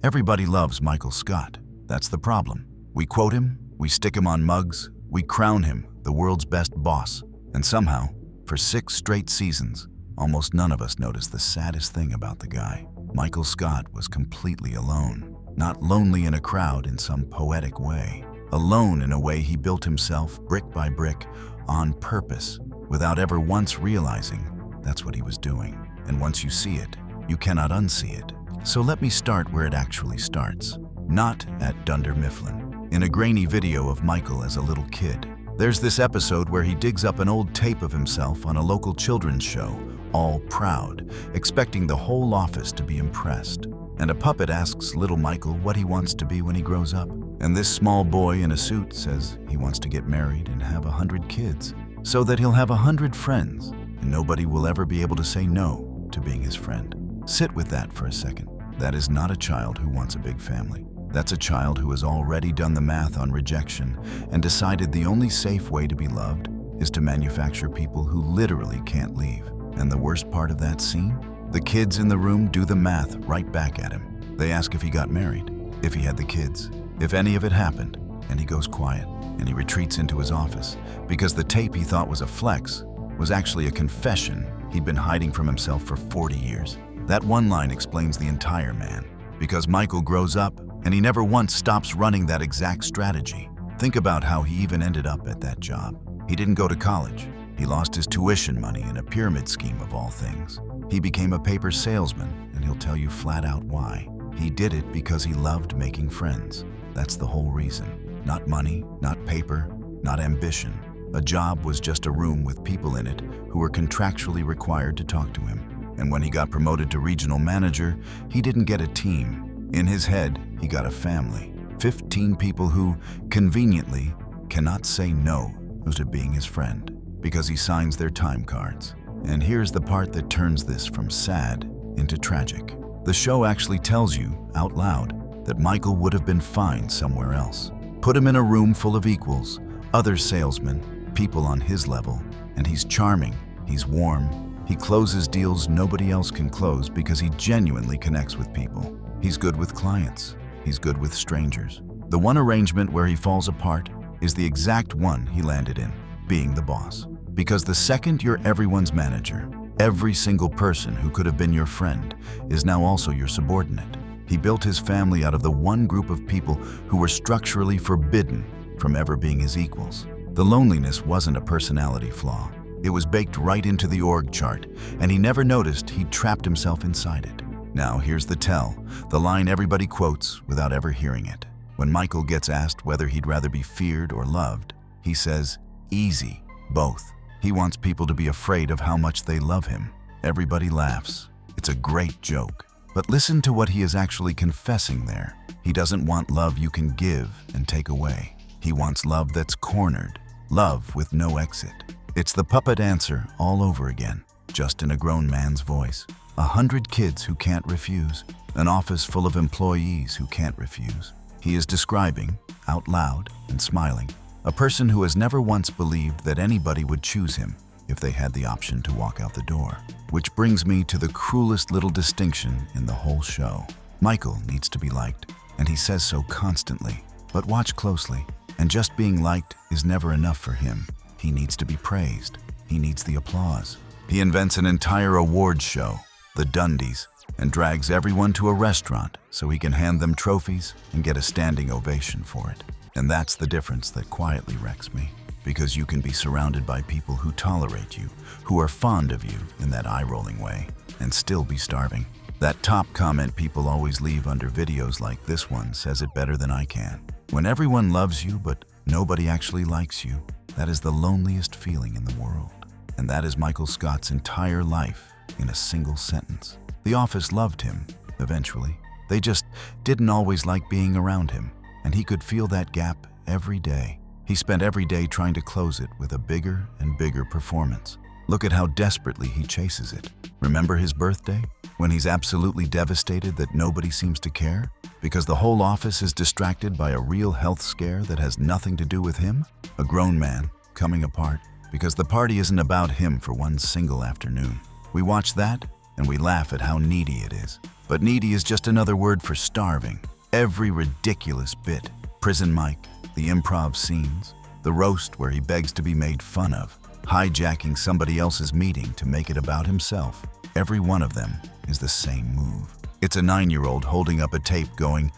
Everybody loves Michael Scott. That's the problem. We quote him, we stick him on mugs, we crown him the world's best boss. And somehow, for 6 straight seasons, almost none of us noticed the saddest thing about the guy. Michael Scott was completely alone. Not lonely in a crowd in some poetic way. Alone in a way he built himself, brick by brick, on purpose, without ever once realizing that's what he was doing. And once you see it, you cannot unsee it. So let me start where it actually starts. Not at Dunder Mifflin. In a grainy video of Michael as a little kid, there's this episode where he digs up an old tape of himself on a local children's show, all proud, expecting the whole office to be impressed. And a puppet asks little Michael what he wants to be when he grows up. And this small boy in a suit says he wants to get married and have 100 kids, so that he'll have 100 friends, and nobody will ever be able to say no to being his friend. Sit with that for a second. That is not a child who wants a big family. That's a child who has already done the math on rejection and decided the only safe way to be loved is to manufacture people who literally can't leave. And the worst part of that scene? The kids in the room do the math right back at him. They ask if he got married, if he had the kids, if any of it happened, and he goes quiet, and he retreats into his office because the tape he thought was a flex was actually a confession he'd been hiding from himself for 40 years. That one line explains the entire man, because Michael grows up and he never once stops running that exact strategy. Think about how he even ended up at that job. He didn't go to college. He lost his tuition money in a pyramid scheme of all things. He became a paper salesman, and he'll tell you flat out why. He did it because he loved making friends. That's the whole reason. Not money, not paper, not ambition. A job was just a room with people in it who were contractually required to talk to him. And when he got promoted to regional manager, he didn't get a team. In his head, he got a family. 15 people who, conveniently, cannot say no to being his friend because he signs their time cards. And here's the part that turns this from sad into tragic. The show actually tells you, out loud, that Michael would have been fine somewhere else. Put him in a room full of equals, other salesmen, people on his level, and he's charming, he's warm, he closes deals nobody else can close because he genuinely connects with people. He's good with clients, he's good with strangers. The one arrangement where he falls apart is the exact one he landed in, being the boss. Because the second you're everyone's manager, every single person who could have been your friend is now also your subordinate. He built his family out of the one group of people who were structurally forbidden from ever being his equals. The loneliness wasn't a personality flaw. It was baked right into the org chart, and he never noticed he'd trapped himself inside it. Now here's the tell, the line everybody quotes without ever hearing it. When Michael gets asked whether he'd rather be feared or loved, he says, easy, both. He wants people to be afraid of how much they love him. Everybody laughs. It's a great joke. But listen to what he is actually confessing there. He doesn't want love you can give and take away. He wants love that's cornered, love with no exit. It's the puppet answer all over again, just in a grown man's voice. 100 kids who can't refuse, an office full of employees who can't refuse. He is describing, out loud and smiling, a person who has never once believed that anybody would choose him if they had the option to walk out the door. Which brings me to the cruelest little distinction in the whole show. Michael needs to be liked, and he says so constantly. But watch closely, and just being liked is never enough for him. He needs to be praised. He needs the applause. He invents an entire awards show, the Dundies, and drags everyone to a restaurant so he can hand them trophies and get a standing ovation for it. And that's the difference that quietly wrecks me. Because you can be surrounded by people who tolerate you, who are fond of you in that eye-rolling way, and still be starving. That top comment people always leave under videos like this one says it better than I can. When everyone loves you but nobody actually likes you, that is the loneliest feeling in the world. And that is Michael Scott's entire life in a single sentence. The office loved him, eventually. They just didn't always like being around him, and he could feel that gap every day. He spent every day trying to close it with a bigger and bigger performance. Look at how desperately he chases it. Remember his birthday? When he's absolutely devastated that nobody seems to care? Because the whole office is distracted by a real health scare that has nothing to do with him? A grown man coming apart because the party isn't about him for one single afternoon. We watch that and we laugh at how needy it is. But needy is just another word for starving. Every ridiculous bit, prison mic, the improv scenes, the roast where he begs to be made fun of, hijacking somebody else's meeting to make it about himself, every one of them is the same move. It's a 9-year-old holding up a tape going,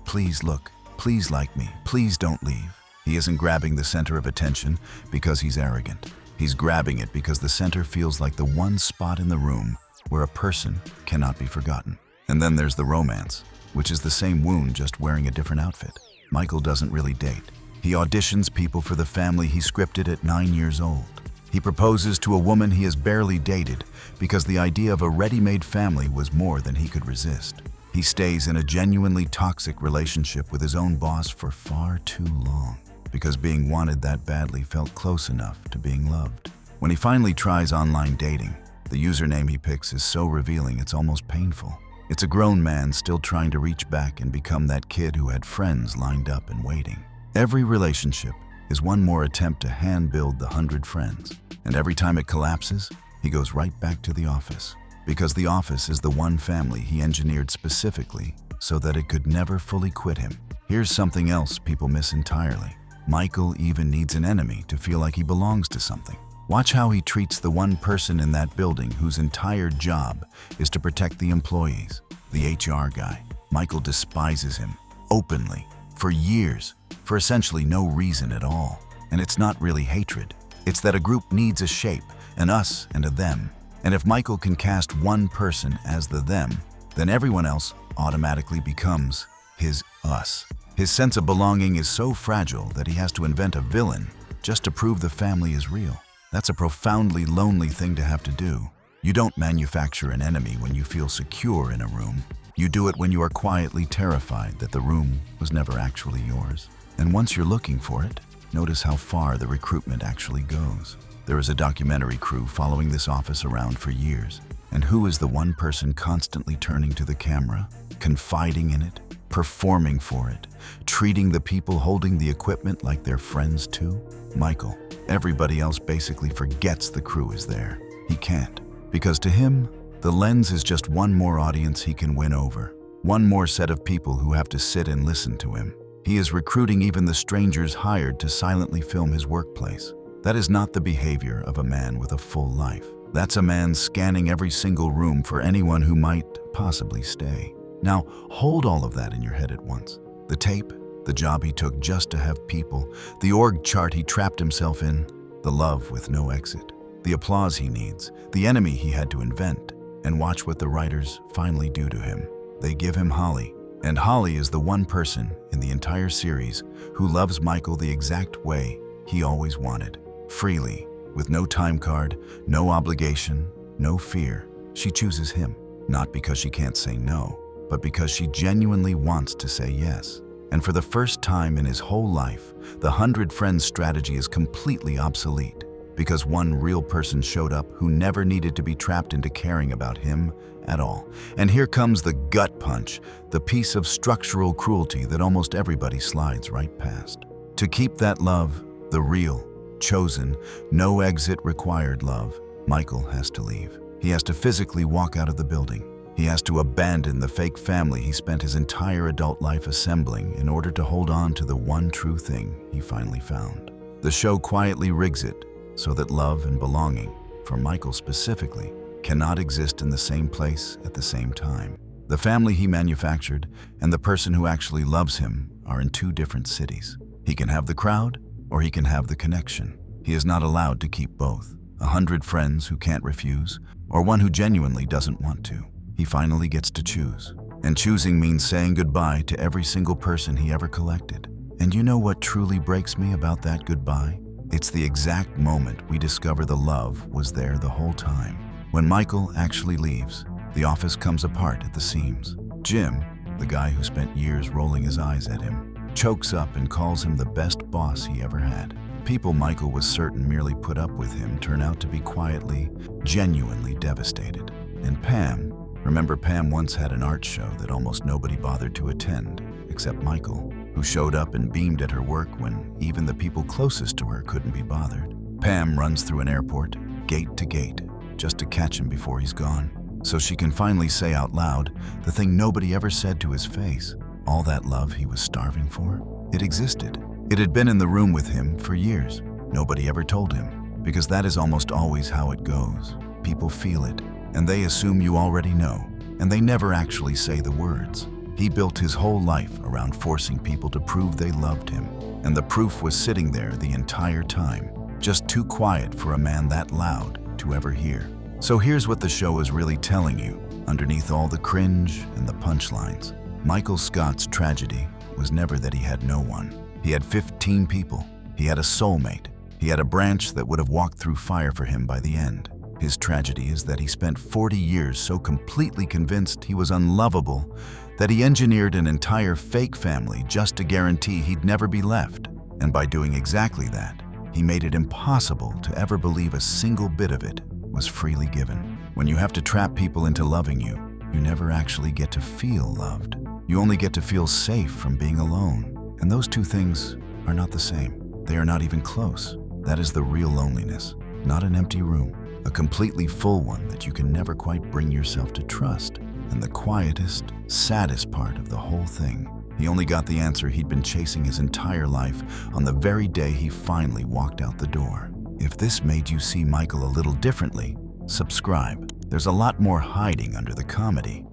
"Please look, please like me, please don't leave." He isn't grabbing the center of attention because he's arrogant. He's grabbing it because the center feels like the one spot in the room where a person cannot be forgotten. And then there's the romance, which is the same wound, just wearing a different outfit. Michael doesn't really date. He auditions people for the family he scripted at 9 years old. He proposes to a woman he has barely dated because the idea of a ready-made family was more than he could resist. He stays in a genuinely toxic relationship with his own boss for far too long because being wanted that badly felt close enough to being loved. When he finally tries online dating, the username he picks is so revealing it's almost painful. It's a grown man still trying to reach back and become that kid who had friends lined up and waiting. Every relationship is one more attempt to hand-build the 100 friends. And every time it collapses, he goes right back to the office. Because the office is the one family he engineered specifically so that it could never fully quit him. Here's something else people miss entirely. Michael even needs an enemy to feel like he belongs to something. Watch how he treats the one person in that building whose entire job is to protect the employees, the HR guy. Michael despises him, openly, for years, for essentially no reason at all. And it's not really hatred. It's that a group needs a shape, an us and a them. And if Michael can cast one person as the them, then everyone else automatically becomes his us. His sense of belonging is so fragile that he has to invent a villain just to prove the family is real. That's a profoundly lonely thing to have to do. You don't manufacture an enemy when you feel secure in a room. You do it when you are quietly terrified that the room was never actually yours. And once you're looking for it, notice how far the recruitment actually goes. There is a documentary crew following this office around for years. And who is the one person constantly turning to the camera, confiding in it, performing for it, treating the people holding the equipment like they're friends too? Michael. Everybody else basically forgets the crew is there. He can't, because to him, the lens is just one more audience he can win over, one more set of people who have to sit and listen to him. He is recruiting even the strangers hired to silently film his workplace. That is not the behavior of a man with a full life. That's a man scanning every single room for anyone who might possibly stay. Now, hold all of that in your head at once. The tape, the job he took just to have people, the org chart he trapped himself in, the love with no exit, the applause he needs, the enemy he had to invent, and watch what the writers finally do to him. They give him Holly, and Holly is the one person in the entire series who loves Michael the exact way he always wanted, freely, with no time card, no obligation, no fear. She chooses him, not because she can't say no, but because she genuinely wants to say yes. And for the first time in his whole life, the 100 friends strategy is completely obsolete because one real person showed up who never needed to be trapped into caring about him at all. And here comes the gut punch, the piece of structural cruelty that almost everybody slides right past. To keep that love, the real, chosen, no exit required love, Michael has to leave. He has to physically walk out of the building. He has to abandon the fake family he spent his entire adult life assembling in order to hold on to the one true thing he finally found. The show quietly rigs it so that love and belonging, for Michael specifically, cannot exist in the same place at the same time. The family he manufactured and the person who actually loves him are in two different cities. He can have the crowd or he can have the connection. He is not allowed to keep both. 100 friends who can't refuse, or one who genuinely doesn't want to. He finally gets to choose. And choosing means saying goodbye to every single person he ever collected. And you know what truly breaks me about that goodbye? It's the exact moment we discover the love was there the whole time. When Michael actually leaves, the office comes apart at the seams. Jim, the guy who spent years rolling his eyes at him, chokes up and calls him the best boss he ever had. People Michael was certain merely put up with him turn out to be quietly, genuinely devastated. And Pam, remember Pam once had an art show that almost nobody bothered to attend, except Michael, who showed up and beamed at her work when even the people closest to her couldn't be bothered. Pam runs through an airport, gate to gate, just to catch him before he's gone. so she can finally say out loud the thing nobody ever said to his face. All that love he was starving for, it existed. It had been in the room with him for years. Nobody ever told him, because that is almost always how it goes. People feel it, and they assume you already know, and they never actually say the words. He built his whole life around forcing people to prove they loved him, and the proof was sitting there the entire time, just too quiet for a man that loud to ever hear. So here's what the show is really telling you, underneath all the cringe and the punchlines. Michael Scott's tragedy was never that he had no one. He had 15 people. He had a soulmate. He had a branch that would have walked through fire for him by the end. His tragedy is that he spent 40 years so completely convinced he was unlovable that he engineered an entire fake family just to guarantee he'd never be left. And by doing exactly that, he made it impossible to ever believe a single bit of it was freely given. When you have to trap people into loving you, you never actually get to feel loved. You only get to feel safe from being alone. And those two things are not the same. They are not even close. That is the real loneliness, not an empty room, a completely full one that you can never quite bring yourself to trust. And the quietest, saddest part of the whole thing, he only got the answer he'd been chasing his entire life on the very day he finally walked out the door. If this made you see Michael a little differently, subscribe. There's a lot more hiding under the comedy.